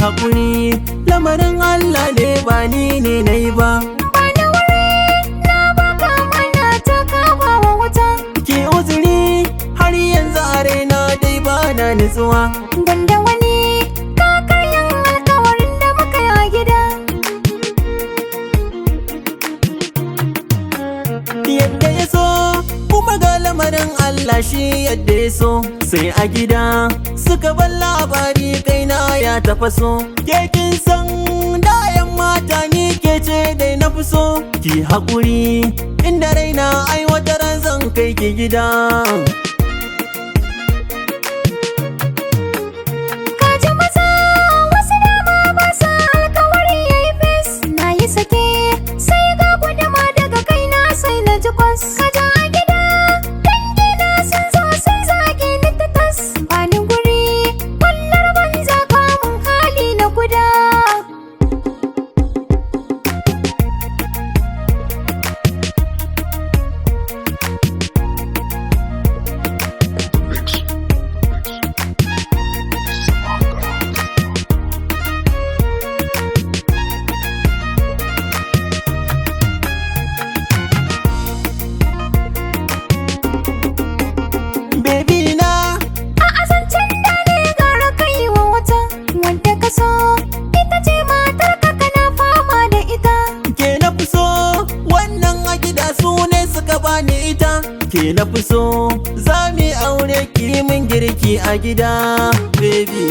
haƙuri, lamarin Allah ne ba ni ne na yi ba. Bani wuri na baka mana ta kama wa wuta. Ki uzuri har yanzu a raina dai ba na nutsuwa. Banda wani kakaryan alkawarin da muka yi a gida. Yadda ya so kuma ga lamarin Allah shi yadda ya so. Sai a gida suka bar labari kaina ya tafaso. Ke kin san dayan mata ni ke ce dai na fi so. Ki haƙuri inda raina ai wata ran zan kai ki gida. Kaji maza wasu dama ba sa alkawari ya yi fes. Na yi sake sai ga guduma daga kaina sai na ji kwas. Kaja a gida dangina sun zo sun zage ni ta tas. Bani guri kullar banza kamun hali na guda. Baby na A azancen da ne gara kai wa wata. Wanda ka so ita ce matar ka kana fama da ita. ke na fi so, wannan a gida su ne suka bani ita. Ke na fi so, za mu yi aure ki min girki a gida baby.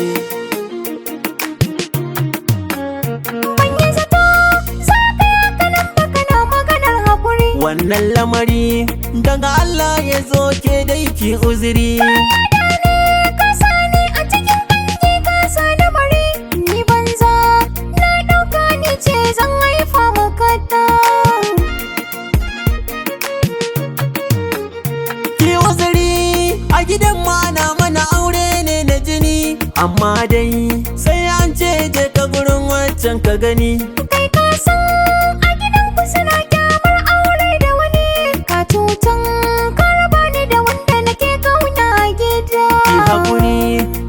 Ban yi zato za ka yi haka nan ba kana maganar haƙuri. Wannan lamari daga Allah ya zo ke dai ki uzuri. Ka sani a cikin dangi ka sani mari. Ni banza na ɗauka ni ce zan haifa maka ta. Ki uzuri a gidan ma na mana aure ne na jini. Amma dai sai an ce je ka gurin wancan ka gani. Kai ka san a gidan ku suna kyamar aure da wani. Ka cutan ka raba ni da wanda nake kauna a gida. Ki haƙuri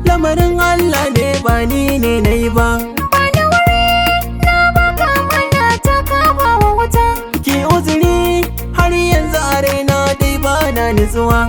lamarin Allah ne ba ni ne na yi ba. Bani wuri na baka mana ta kama wa wuta. Ki uzuri har yanzu a raina dai ba na nutsuwa.